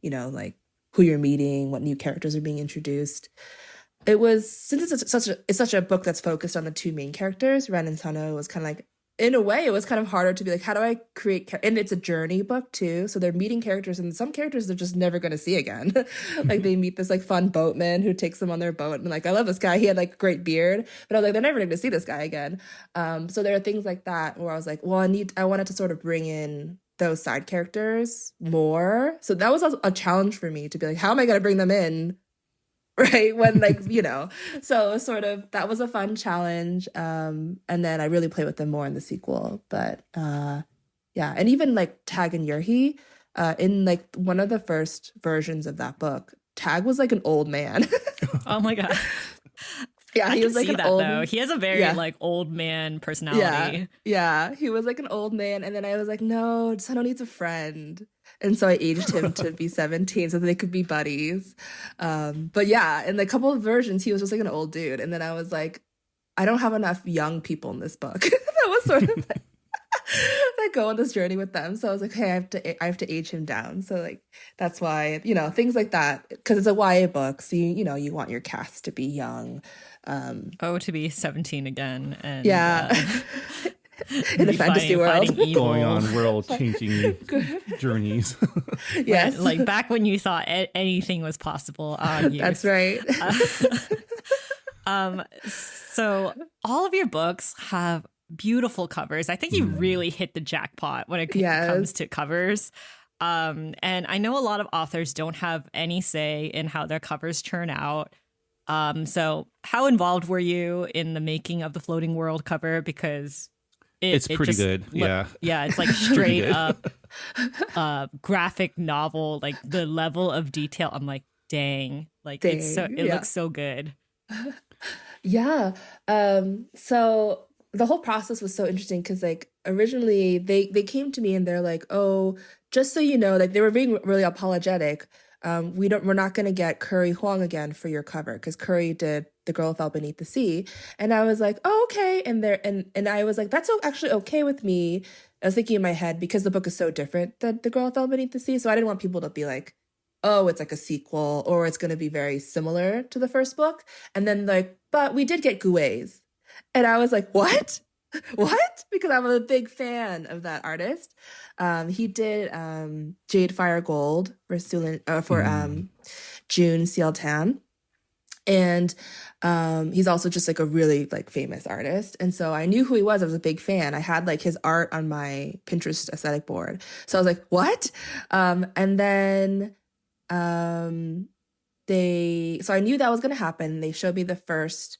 like who you're meeting, what new characters are being introduced. It was, since it's such a book that's focused on the two main characters, Ren and Tano, was kind of like, in a way, it was kind of harder to be like, how do I create, and it's a journey book too, so they're meeting characters, and some characters they're just never going to see again. Like they meet this like fun boatman who takes them on their boat, and like, I love this guy, he had like a great beard, but I was like, they're never going to see this guy again. So there are things like that where I was like, well, I wanted to sort of bring in those side characters more. So that was a challenge for me to be like, how am I going to bring them in? Right, when like so sort of that was a fun challenge, and then I really play with them more in the sequel. But yeah, and even like Tag and Yurhi, in like one of the first versions of that book, Tag was like an old man.
Oh my god.
Yeah, he was like an old.
Though he has a very like old man personality.
Yeah, he was like an old man, and then I was like, no, Sano needs a friend, and so I aged him to be 17 so that they could be buddies. But yeah, in the couple of versions, he was just like an old dude, and then I was like, I don't have enough young people in this book. That was sort of like, like go on this journey with them. So I was like, hey, I have to age him down. So like that's why things like that, because it's a YA book, so you want your cast to be young.
To be 17 again, and
in a fantasy world,
going on world-changing journeys.
Yes,
like back when you thought anything was possible.
That's right.
So all of your books have beautiful covers. I think you really hit the jackpot when it comes to covers. And I know a lot of authors don't have any say in how their covers turn out. So how involved were you in the making of the Floating World cover? Because
it's pretty good. Yeah,
it's like straight up graphic novel. Like the level of detail, I'm like, dang, like it looks so good.
Yeah. So the whole process was so interesting because like originally they came to me and they're like, oh, just so you know, like they were being really apologetic. We're not going to get Curry Huang again for your cover because Curry did The Girl Who Fell Beneath the Sea. And I was like, oh, okay. And I was like, that's actually okay with me. I was thinking in my head, because the book is so different than The Girl Who Fell Beneath the Sea. So I didn't want people to be like, oh, it's like a sequel or it's going to be very similar to the first book. And then like, but we did get Gues. And I was like, what? What? Because I'm a big fan of that artist. He did Jade Fire Gold for June Ciel Tan. And he's also just like a really like famous artist. And so I knew who he was. I was a big fan. I had like his art on my Pinterest aesthetic board. So I was like, what? And then so I knew that was going to happen. They showed me the first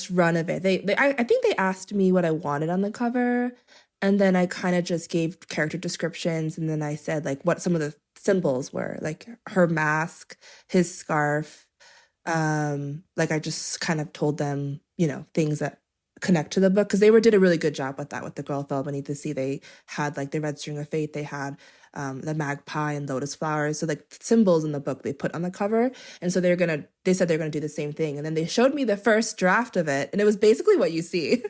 run of it. I think they asked me what I wanted on the cover, and then I kind of just gave character descriptions, and then I said like what some of the symbols were, like her mask, his scarf. Like I just kind of told them, things that connect to the book, because they did a really good job with that. With The Girl Who Fell Beneath the Sea, they had like the Red String of Fate, they had the magpie and lotus flowers, so like symbols in the book they put on the cover. And so they said they're gonna do the same thing, and then they showed me the first draft of it, and it was basically what you see.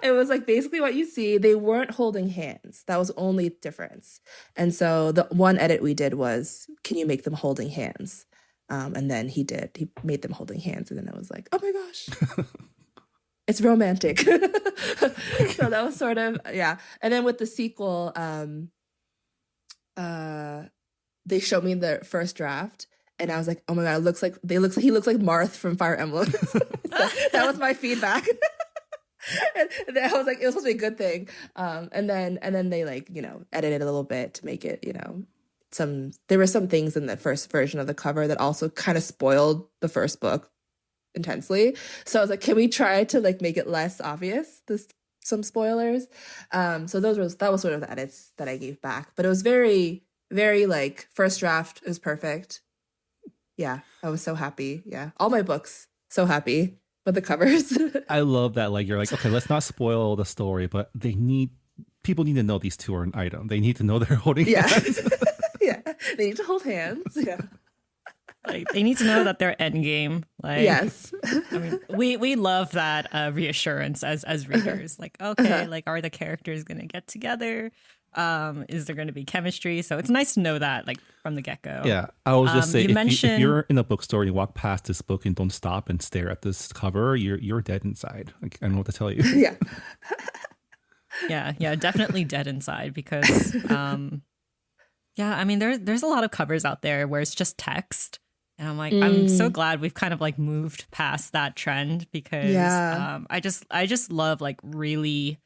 It was like basically what you see. They weren't holding hands. That was only difference. And so the one edit we did was, can you make them holding hands? And then he made them holding hands, and then I was like, oh my gosh. It's romantic. So that was sort of, yeah. And then with the sequel, they showed me the first draft, and I was like, oh my god, he looks like Marth from Fire Emblem. So that was my feedback. And then I was like, it was supposed to be a good thing. And then they like, edited a little bit to make it, there were some things in the first version of the cover that also kind of spoiled the first book intensely. So I was like, can we try to like make it less obvious, some spoilers? So that was sort of the edits that I gave back. But it was very, very like first draft. It was perfect. Yeah, I was so happy. Yeah, all my books, so happy with the covers.
I love that. Like, you're like, okay, let's not spoil the story, but people need to know these two are an item. They need to know they're holding hands.
Yeah, they need to hold hands. Yeah.
Like they need to know that they're endgame. Like,
Yes.
I mean, we love that reassurance as readers. Like, okay, like are the characters gonna get together? Is there gonna be chemistry? So it's nice to know that like from the get go.
Yeah, I was just saying, if you're in a bookstore and you walk past this book and don't stop and stare at this cover, you're dead inside. Like, I don't know what to tell you.
Yeah.
Yeah, definitely dead inside because yeah, I mean there's a lot of covers out there where it's just text. And I'm like, I'm so glad we've kind of like moved past that trend because I just love like really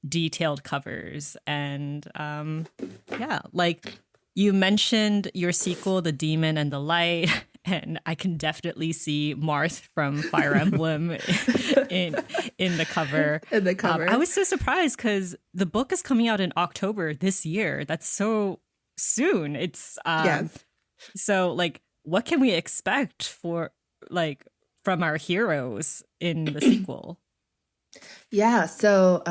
detailed covers. And yeah, like you mentioned your sequel, The Demon and the Light, and I can definitely see Marth from Fire Emblem in the cover.
In the cover.
I was so surprised because the book is coming out in October this year. That's so soon. It's
Yes.
So like what can we expect for like from our heroes in the sequel?
Yeah, so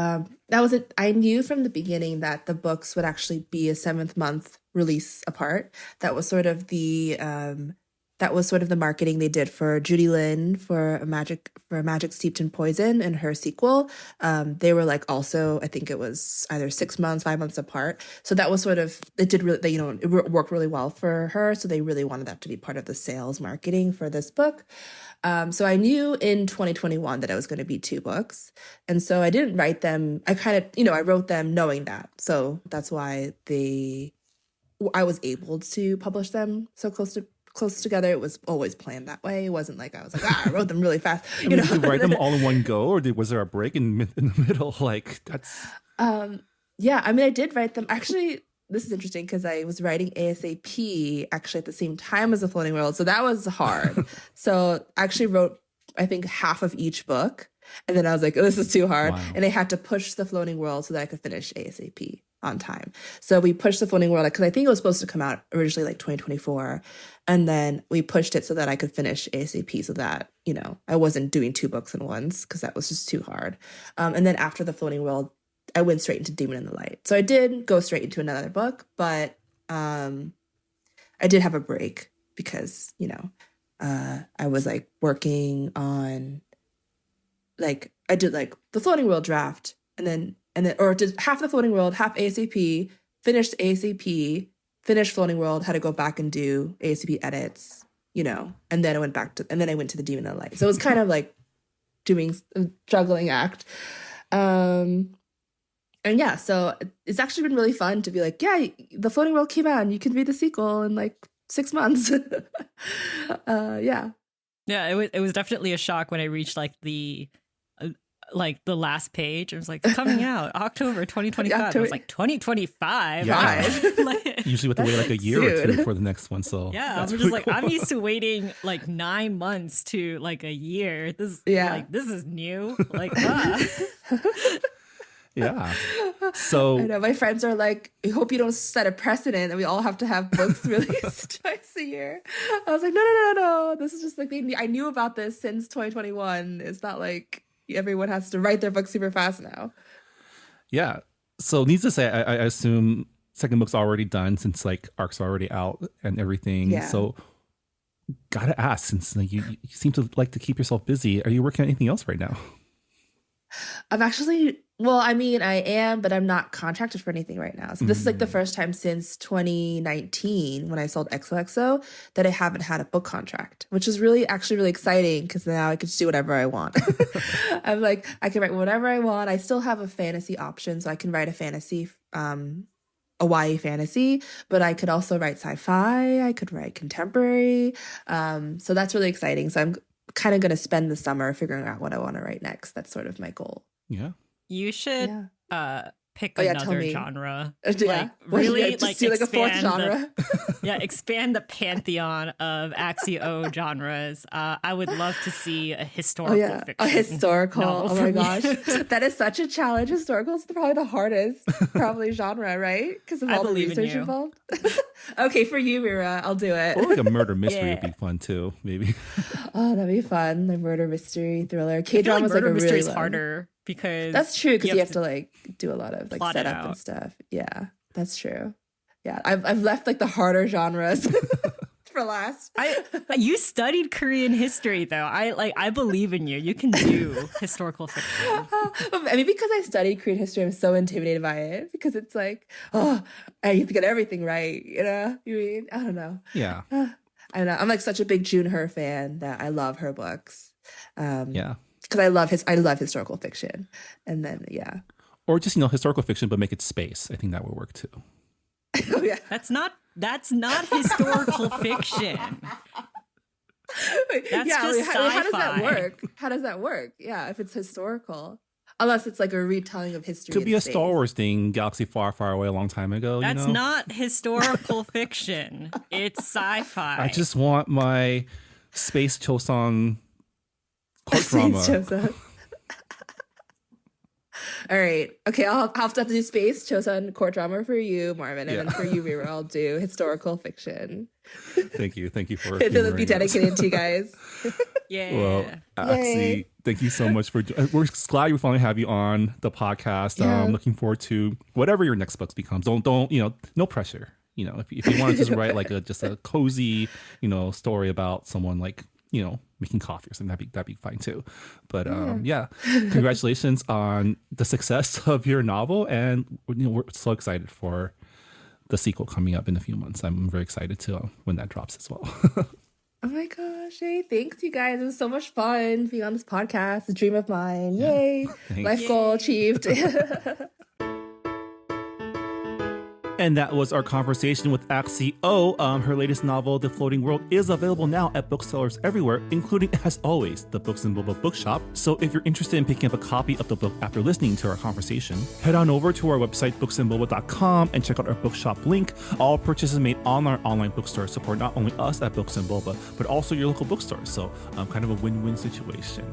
that was it. I knew from the beginning that the books would actually be a 7th month release apart. That was sort of the marketing they did for Judy Lynn for a magic steeped in poison and her sequel. They were like also, I think it was either 6 months, 5 months apart. So that was sort of, it did really, it worked really well for her. So they really wanted that to be part of the sales marketing for this book. So I knew in 2021 that I was going to be 2 books. And so I didn't write them. I kind of, I wrote them knowing that. So that's why I was able to publish them so close together. It was always planned that way. It wasn't like I was like, I wrote them really fast.
Did you write them all in one go, or was there a break in the middle? Like that's.
Yeah, I mean, I did write them. Actually, this is interesting because I was writing ASAP actually at the same time as The Floating World, so that was hard. So I actually wrote, I think, half of each book, and then I was like, oh, this is too hard, and I had to push The Floating World so that I could finish ASAP on time. So we pushed The Floating World because I think it was supposed to come out originally like 2024. And then we pushed it so that I could finish ASAP so that, I wasn't doing 2 books at once because that was just too hard. And then after The Floating World, I went straight into Demon in the Light. So I did go straight into another book, but I did have a break because, I was like working on like, I did like The Floating World draft and then or did half The Floating World, half ASAP, finished ASAP, finished Floating World, had to go back and do ASAP edits, and then I went to The Demon in the Light. So it was kind of like doing a juggling act. And yeah, so it's actually been really fun to be like, yeah, The Floating World came out and you can read the sequel in like 6 months. Yeah.
Yeah, it was definitely a shock when I reached like the last page. It was like, it's coming out October 2025. I was like, 2025?
Yeah.
Like,
usually we have to wait like a year or 2 for the next one. So
yeah, I'm just like, cool. I'm used to waiting like 9 months to like a year. This is new. Like,
Yeah. So
I know my friends are like, I hope you don't set a precedent that we all have to have books released twice a year. I was like, no. This is just like I knew about this since 2021. It's not like everyone has to write their books super fast now.
Yeah. So needs to say, I assume second book's already done since like ARC's already out and everything. Yeah. So gotta ask, since like, you seem to like to keep yourself busy. Are you working on anything else right now?
I'm actually, I am, but I'm not contracted for anything right now. So this is like the first time since 2019 when I sold XOXO that I haven't had a book contract, which is really exciting because now I can just do whatever I want. I'm like, I can write whatever I want. I still have a fantasy option, so I can write a fantasy, a YA fantasy, but I could also write sci-fi. I could write contemporary. So that's really exciting. So I'm kind of going to spend the summer figuring out what I want to write next. That's sort of my goal.
Yeah.
You should pick
Oh, yeah, tell
another
me.
genre.
Yeah.
Like really
Just
like
do like a fourth
expand
genre.
expand the pantheon of Axie O genres. I would love to see a
Oh
historical
yeah,
fiction.
a historical.
novel
Oh my
from
gosh,
you.
that is such a challenge. Historical is probably the hardest, probably genre, right? Because of
I
all the
believe in
research
you.
involved. Okay, for you, Mira, I'll do it.
Or like a murder mystery would
Yeah.
be fun too, maybe.
Oh, that'd be fun. The murder mystery thriller.
I
K
feel like
drama's like
murder
a
mystery
really
is
long.
harder because
That's true because you have to like do a lot of like
plot it
setup and
out.
stuff. Yeah, that's true. Yeah, I've left like the harder genres for last.
You studied Korean history though. I believe in you. You can do historical fiction.
I mean, because I studied Korean history, I'm so intimidated by it because it's like, oh, I have to get everything right. You know, you mean? I don't know.
Yeah.
I don't know. I'm like such a big June-Her fan that I love her books.
Yeah.
Because I love historical fiction, and then yeah.
Or just, historical fiction, but make it space. I think that would work too.
Oh yeah.
That's not historical fiction.
Wait,
That's
yeah,
just
how does that
sci-fi.
work? How does that work? Yeah, if it's historical, unless it's like a retelling of history.
Could be
in
a
space.
Star Wars thing, galaxy far, far away a long time ago.
That's not historical fiction. It's sci-fi.
I just want my space Chosun court
Space
drama.
Chosun. All right. Okay, I'll have to do space Chosun court drama for you, Marvin, and then for you, Rira, I'll do historical fiction.
Thank you for
It'll be
humoring us.
dedicated to you guys.
Yeah.
Well, Axie, thank you so much for. We're glad we finally have you on the podcast.
Yeah.
Looking forward to whatever your next book becomes. Don't no pressure. If you want to just write like just a cozy story about someone like making coffee or something, that'd be fine too. But yeah, congratulations on the success of your novel, and we're so excited for the sequel coming up in a few months. I'm very excited to when that drops as well.
Oh my gosh. Hey, thanks, you guys. It was so much fun being on this podcast. A dream of mine. Yay.
Thanks.
Life goal achieved.
And that was our conversation with Axie O. Her latest novel, The Floating World, is available now at booksellers everywhere, including, as always, the Books and Boba bookshop. So if you're interested in picking up a copy of the book after listening to our conversation, head on over to our website, booksandboba.com, and check out our bookshop link. All purchases made on our online bookstore support not only us at Books and Boba, but also your local bookstore. So kind of a win-win situation.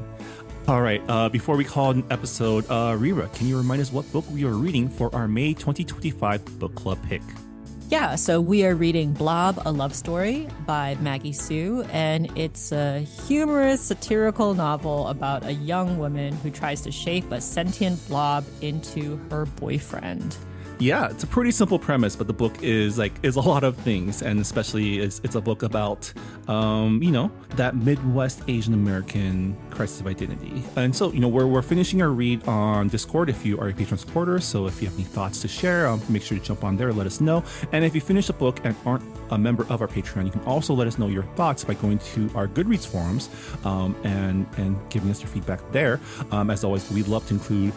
All right, before we call it an episode, Rira, can you remind us what book we are reading for our May 2025 book club pick?
Yeah, so we are reading Blob, A Love Story by Maggie Sue, and it's a humorous, satirical novel about a young woman who tries to shape a sentient blob into her boyfriend.
Yeah, it's a pretty simple premise, but the book is a lot of things, and especially it's a book about that Midwest Asian American crisis of identity. And so we're finishing our read on Discord if you are a Patreon supporter. So if you have any thoughts to share, make sure to jump on there, let us know. And if you finish the book and aren't a member of our Patreon, you can also let us know your thoughts by going to our Goodreads forums and giving us your feedback there. As always, we'd love to include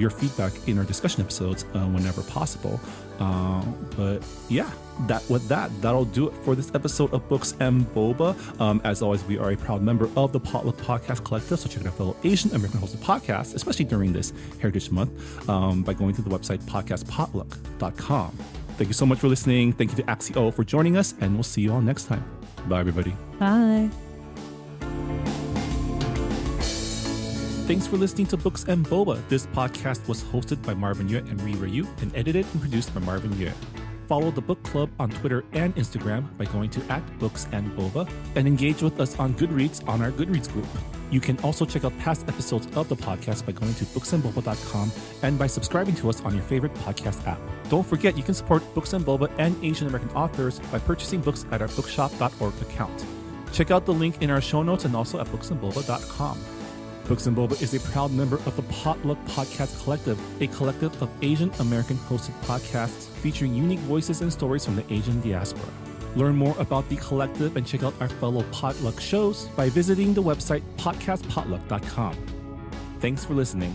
your feedback in our discussion episodes whenever possible. But yeah, that'll do it for this episode of Books and Boba. As always, we are a proud member of the Potluck Podcast Collective, so check out our fellow Asian American hosted podcasts, especially during this Heritage Month, by going to the website podcastpotluck.com. Thank you so much for listening. Thank you to Axie O for joining us, and we'll see you all next time. Bye, everybody.
Bye.
Thanks for listening to Books and Boba. This podcast was hosted by Marvin Yue and Rira Yu and edited and produced by Marvin Yue. Follow the book club on Twitter and Instagram by going to @BooksandBoba and engage with us on Goodreads on our Goodreads group. You can also check out past episodes of the podcast by going to booksandboba.com and by subscribing to us on your favorite podcast app. Don't forget, you can support Books and Boba and Asian American authors by purchasing books at our bookshop.org account. Check out the link in our show notes and also at booksandboba.com. Books and Boba is a proud member of the Potluck Podcast Collective, a collective of Asian American hosted podcasts featuring unique voices and stories from the Asian diaspora. Learn more about the collective and check out our fellow Potluck shows by visiting the website podcastpotluck.com. Thanks for listening.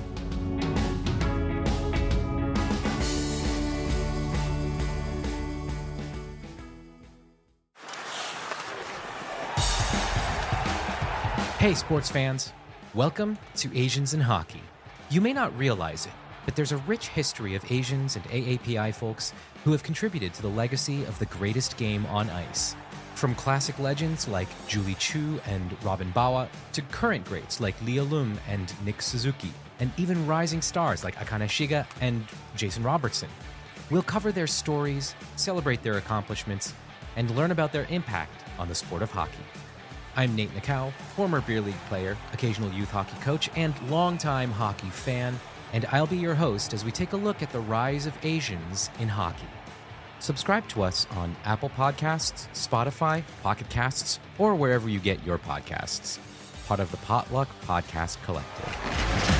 Hey, sports fans. Welcome to Asians in Hockey. You may not realize it, but there's a rich history of Asians and AAPI folks who have contributed to the legacy of the greatest game on ice. From classic legends like Julie Chu and Robin Bawa to current greats like Leah Lum and Nick Suzuki, and even rising stars like Akane Shiga and Jason Robertson. We'll cover their stories, celebrate their accomplishments, and learn about their impact on the sport of hockey. I'm Nate Nakau, former beer league player, occasional youth hockey coach, and longtime hockey fan, and I'll be your host as we take a look at the rise of Asians in hockey. Subscribe to us on Apple Podcasts, Spotify, Pocket Casts, or wherever you get your podcasts. Part of the Potluck Podcast Collective.